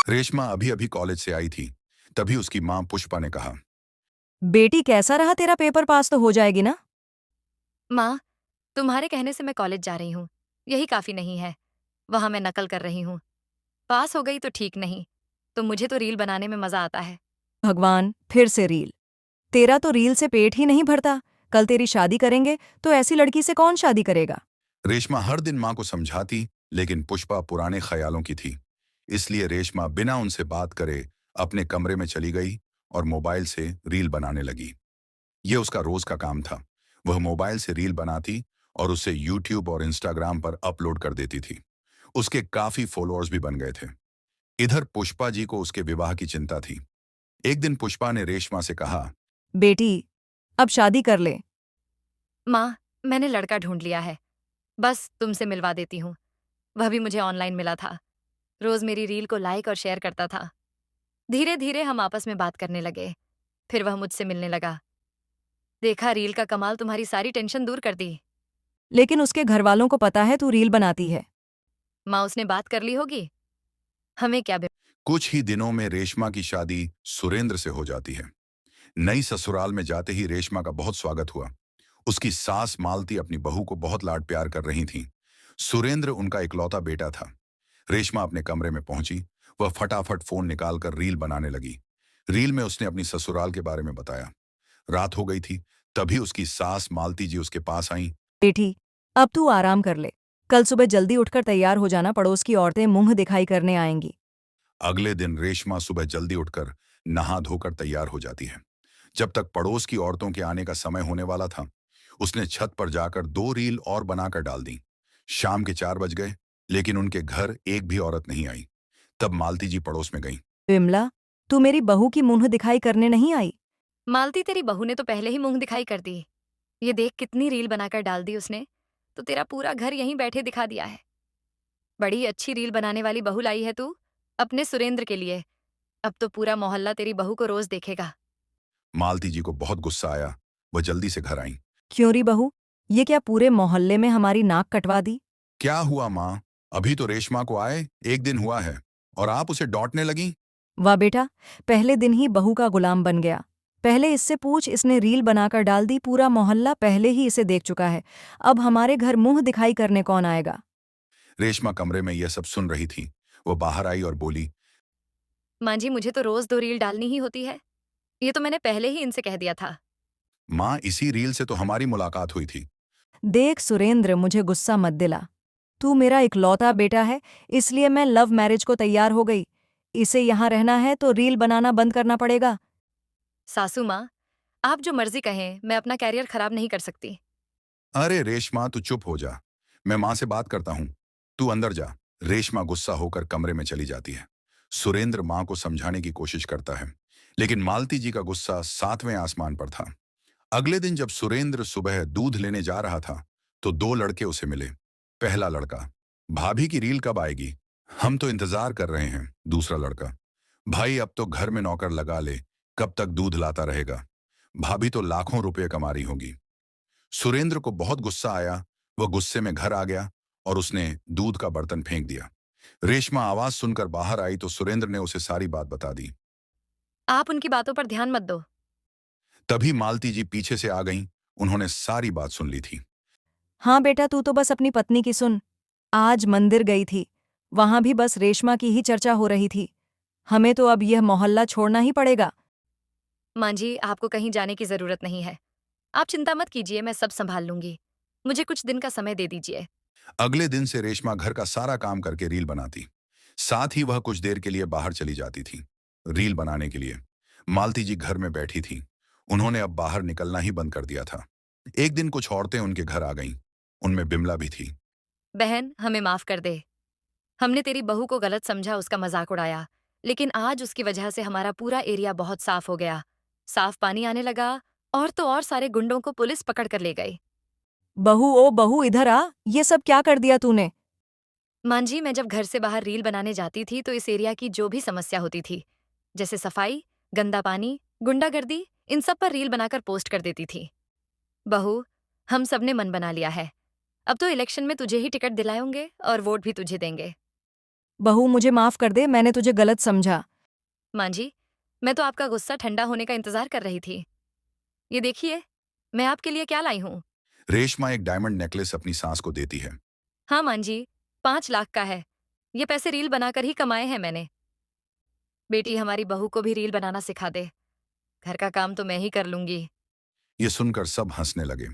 रेशमा अभी अभी कॉलेज से आई थी। तभी उसकी माँ पुष्पा ने कहा, बेटी कैसा रहा तेरा पेपर? पास तो हो जाएगी ना? माँ, तुम्हारे कहने से मैं कॉलेज जा रही हूँ। यही काफी नहीं है। वहां मैं नकल कर रही हूँ। पास हो गई तो ठीक, नहीं तो मुझे तो रील बनाने में मजा आता है। भगवान, फिर से रील। तेरा तो रील से पेट ही नहीं भरता। कल तेरी शादी करेंगे तो ऐसी लड़की से कौन शादी करेगा? रेशमा हर दिन माँ को समझाती, लेकिन पुष्पा पुराने ख्यालों की थी। इसलिए रेशमा बिना उनसे बात करे अपने कमरे में चली गई और मोबाइल से रील बनाने लगी। यह उसका रोज का काम था। वह मोबाइल से रील बनाती और उसे यूट्यूब और इंस्टाग्राम पर अपलोड कर देती थी। उसके काफी फॉलोअर्स भी बन गए थे। इधर पुष्पा जी को उसके विवाह की चिंता थी। एक दिन पुष्पा ने रेशमा से कहा, बेटी, अब शादी कर ले। माँ, मैंने लड़का ढूंढ लिया है। बस तुमसे मिलवा देती हूँ। वह भी मुझे ऑनलाइन मिला था। रोज मेरी रील को लाइक और शेयर करता था। धीरे धीरे हम आपस में बात करने लगे। फिर वह मुझसे मिलने लगा। देखा, रील का कमाल तुम्हारी सारी टेंशन दूर कर दी। लेकिन उसके घर वालों को पता है तू रील बनाती है। माँ, उसने बात कर ली होगी। हमें क्या कुछ ही दिनों में रेशमा की शादी सुरेंद्र से हो जाती है। नई ससुराल में जाते ही रेशमा का बहुत स्वागत हुआ। उसकी सास मालती अपनी बहू को बहुत लाड प्यार कर रही थी। सुरेंद्र उनका इकलौता बेटा था। रेशमा अपने कमरे में पहुंची। वह फटाफट फोन निकालकर रील बनाने लगी। रील में उसने अपनी ससुराल के बारे में बताया। रात हो गई थी। तभी उसकी सास मालती जी उसके पास आईं। बेटी, अब तू आराम कर ले। कल सुबह जल्दी उठकर तैयार हो जाना, पड़ोस की औरतें मुंह दिखाई करने आएंगी। अगले दिन रेशमा सुबह जल्दी उठकर नहा धोकर तैयार हो जाती है। जब तक पड़ोस की औरतों के आने का समय होने वाला था, उसने छत पर जाकर 2 रील और बनाकर डाल दी। शाम के 4 बज गए, लेकिन उनके घर एक भी औरत नहीं आई। तब मालती जी पड़ोस में गईं। विमला, तू मेरी बहू की मुंह दिखाई करने नहीं आई? मालती, तेरी बहू ने तो पहले ही मुंह दिखाई कर दी। ये देख, कितनी रील बनाकर डाल दी उसने। तो तेरा पूरा घर यहीं बैठे दिखा दिया है। बड़ी अच्छी रील बनाने वाली बहू लाई है तू अपने सुरेंद्र के लिए। अब तो पूरा मोहल्ला तेरी बहू को रोज देखेगा। मालती जी को बहुत गुस्सा आया। वह जल्दी से घर आईं। क्यों री बहू, ये क्या पूरे मोहल्ले में हमारी नाक कटवा दी? क्या हुआ माँ? अभी तो रेशमा को आए 1 दिन हुआ है और आप उसे डांटने लगीं। वाह बेटा, पहले दिन ही बहू का गुलाम बन गया। पहले इससे पूछ, इसने रील बनाकर डाल दी, पूरा मोहल्ला पहले ही इसे देख चुका है। अब हमारे घर मुंह दिखाई करने कौन आएगा? रेशमा कमरे में यह सब सुन रही थी। वो बाहर आई और बोली, माँ जी, मुझे तो रोज 2 रील डालनी ही होती है। ये तो मैंने पहले ही इनसे कह दिया था। माँ, इसी रील से तो हमारी मुलाकात हुई थी। देख सुरेंद्र, मुझे गुस्सा मत दिला। तू मेरा इकलौता बेटा है, इसलिए मैं लव मैरिज को तैयार हो गई। इसे यहाँ रहना है तो रील बनाना बंद करना पड़ेगा। सासू माँ, आप जो मर्जी कहें, मैं अपना कैरियर खराब नहीं कर सकती। अरे रेशमा, तू चुप हो जा। मैं माँ से बात करता हूँ। तू अंदर जा। रेशमा गुस्सा होकर कमरे में चली जाती है। सुरेंद्र माँ को समझाने की कोशिश करता है, लेकिन मालती जी का गुस्सा 7वें आसमान पर था। अगले दिन जब सुरेंद्र सुबह दूध लेने जा रहा था, तो 2 लड़के उसे मिले। पहला लड़का, भाभी की रील कब आएगी? हम तो इंतजार कर रहे हैं। दूसरा लड़का, भाई अब तो घर में नौकर लगा ले, कब तक दूध लाता रहेगा? भाभी तो लाखों रुपए कमा रही होगी। सुरेंद्र को बहुत गुस्सा आया। वह गुस्से में घर आ गया और उसने दूध का बर्तन फेंक दिया। रेशमा आवाज सुनकर बाहर आई तो सुरेंद्र ने उसे सारी बात बता दी। आप उनकी बातों पर ध्यान मत दो। तभी मालती जी पीछे से आ गईं। उन्होंने सारी बात सुन ली थी। हाँ बेटा, तू तो बस अपनी पत्नी की सुन। आज मंदिर गई थी, वहां भी बस रेशमा की ही चर्चा हो रही थी। हमें तो अब यह मोहल्ला छोड़ना ही पड़ेगा। माँ जी, आपको कहीं जाने की जरूरत नहीं है। आप चिंता मत कीजिए, मैं सब संभाल लूंगी। मुझे कुछ दिन का समय दे दीजिए। अगले दिन से रेशमा घर का सारा काम करके रील बनाती। साथ ही वह कुछ देर के लिए बाहर चली जाती थी, रील बनाने के लिए। मालती जी घर में बैठी थी। उन्होंने अब बाहर निकलना ही बंद कर दिया था। एक दिन कुछ औरतें उनके घर आ गईं। उनमें बिमला भी थी। बहन, हमें माफ कर दे। हमने तेरी बहू को गलत समझा, उसका मजाक उड़ाया। लेकिन आज उसकी वजह से हमारा पूरा एरिया बहुत साफ हो गया। साफ पानी आने लगा। और तो और सारे गुंडों को पुलिस पकड़ कर ले गई। बहू, ओ बहू, इधर आ। ये सब क्या कर दिया तूने? मां जी, मैं जब घर से बाहर रील बनाने जाती थी तो इस एरिया की जो भी समस्या होती थी, जैसे सफाई, गंदा पानी, गुंडागर्दी, इन सब पर रील बनाकर पोस्ट कर देती थी। बहू, हम सबने मन बना लिया है। अब तो इलेक्शन में तुझे ही टिकट दिलाएंगे और वोट भी तुझे देंगे। बहू मुझे माफ कर दे, मैंने तुझे गलत समझा। माँ जी, मैं तो आपका गुस्सा ठंडा होने का इंतजार कर रही थी। ये देखिए, मैं आपके लिए क्या लाई हूँ। रेशमा एक डायमंड नेकलेस अपनी सास को देती है। हाँ माँ जी, 5 लाख का है। ये पैसे रील बनाकर ही कमाए हैं मैंने। बेटी हमारी बहू को भी रील बनाना सिखा दे। घर का काम तो मैं ही कर लूंगी। ये सुनकर सब हंसने लगे।